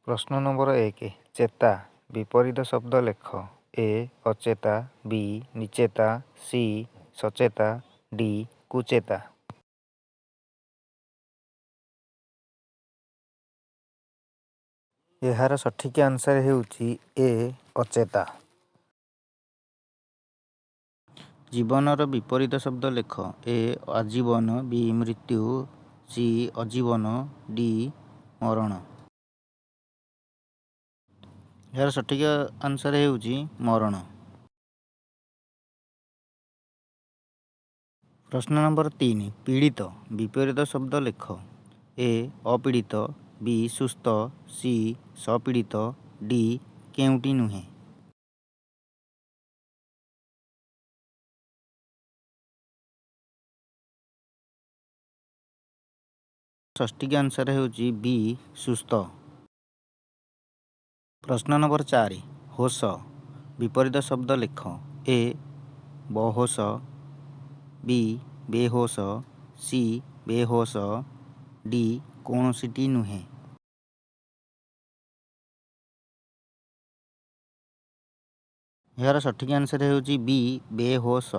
ପ୍ରଶ୍ନ ନମ୍ବର 1 ଚେତା ବିପରୀତ ଶବ୍ଦ ଲେଖ। ଏ ଅଚେତା, ବି ନିଚେତା, ସି ସଚେତା, ଡି କୁଚେତା। ଏହାର ସଠିକ୍ ଆନ୍ସର ହେଉଛି ଏ ଅଚେତା। ଜୀବନର ବିପରୀତ ଶବ୍ଦ ଲେଖ। ଏ ଆଜୀବନ, ବି ମୃତ୍ୟୁ, ସି ଅଜୀବନ, ଡି ମରଣ। ଏହାର ସଠିକ୍ ଆନ୍ସର ହେଉଛି ମରଣ। ପ୍ରଶ୍ନ ନମ୍ବର 3 ପୀଡ଼ିତ ବିପରୀତ ଶବ୍ଦ ଲେଖ। ଏ ଅପୀଡ଼ିତ, ବି ସୁସ୍ଥ, ସି ସପୀଡ଼ିତ, ଡି କେଉଁଟି ନୁହେଁ। ସଠିକ୍ ଆନ୍ସର ହେଉଛି ବି ସୁସ୍ଥ। ପ୍ରଶ୍ନ ନମ୍ବର 4 ହୋସ ବିପରୀତ ଶବ୍ଦ ଲେଖ। ଏ ବହୋସ, ବି ବେହୋସ, ସି ବେହୋସ, ଡି କୌଣସିଟି ନୁହେଁ। ଏହାର ସଠିକ୍ ଆନ୍ସର ହେଉଛି ବି ବେହୋସ।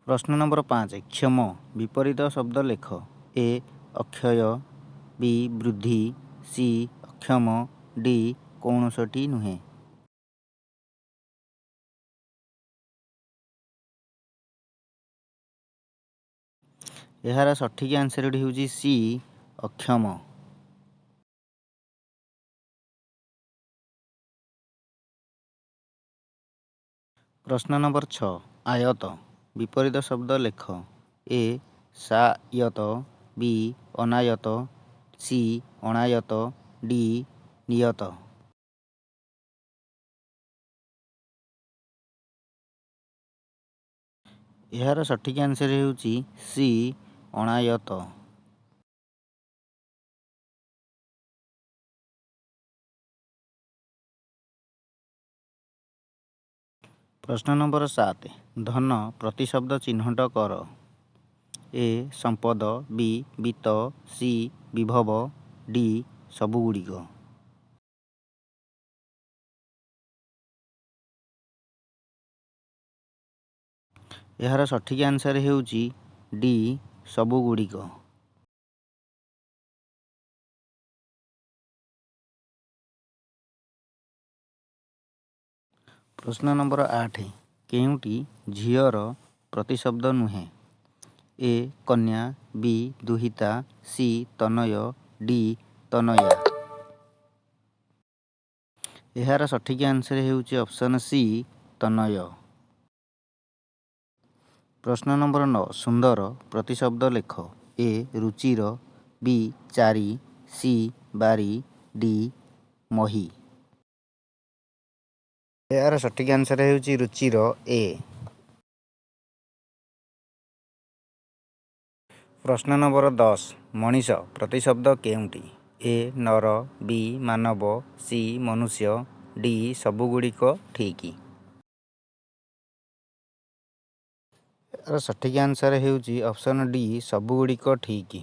ପ୍ରଶ୍ନ ନମ୍ବର 5 କ୍ଷମ ବିପରୀତ ଶବ୍ଦ ଲେଖ। ଏ ଅକ୍ଷୟ, ବି ବୃଦ୍ଧି, ସି ଅକ୍ଷମ, ଡି କୌଣସିଟି ନୁହେଁ। ଏହାର ସଠିକ୍ ଆନ୍ସରଟି ହେଉଛି ସି ଅକ୍ଷମ। ପ୍ରଶ୍ନ ନମ୍ବର 6 ଆୟତ ବିପରୀତ ଶବ୍ଦ ଲେଖ। ଏ ସାୟତ, ବି ଅନାୟତ, ସି ଅଣାୟତ, ଡି ନିୟତ। ଏହାର ସଠିକ୍ ଆନ୍ସର ହେଉଛି ସି ଅଣାୟତ। ପ୍ରଶ୍ନ ନମ୍ବର 7 ଧନ ପ୍ରତିଶବ୍ଦ ଚିହ୍ନଟ କର। ଏ ସମ୍ପଦ, ବି ବିତ୍ତ, ସି ବିଭବ, ଡି ସବୁଗୁଡ଼ିକ। ଏହାର ସଠିକ୍ ଆନ୍ସର ହେଉଛି ଡି ସବୁଗୁଡ଼ିକ। ପ୍ରଶ୍ନ ନମ୍ବର 8 କେଉଁଟି ଝିଅର ପ୍ରତିଶବ୍ଦ ନୁହେଁ। ଏ କନ୍ୟା, ବି ଦୁହିତା, ସି ତନୟ, ଡି ତନୟା। ଏହାର ସଠିକ୍ ଆନ୍ସର ହେଉଛି ଅପସନ୍ ସି ତନୟ। ପ୍ରଶ୍ନ ନମ୍ବର 9 ସୁନ୍ଦର ପ୍ରତିଶବ୍ଦ ଲେଖ। ଏ ରୁଚିର, ବି ଚାରି, ସି ବାରି, ଡି ମହି। ଏହାର ସଠିକ୍ ଆନ୍ସର ହେଉଛି ରୁଚିର ଏ। ପ୍ରଶ୍ନ ନମ୍ବର 10 ମଣିଷ ପ୍ରତିଶବ୍ଦ କେଉଁଟି। ଏ ନର, ବି ମାନବ, ସି ମନୁଷ୍ୟ, ଡି ସବୁଗୁଡ଼ିକ ଠିକ୍। ଏହାର ସଠିକ୍ ଆନ୍ସର ହେଉଛି ଅପସନ୍ ଡି ସବୁଗୁଡ଼ିକ ଠିକ୍।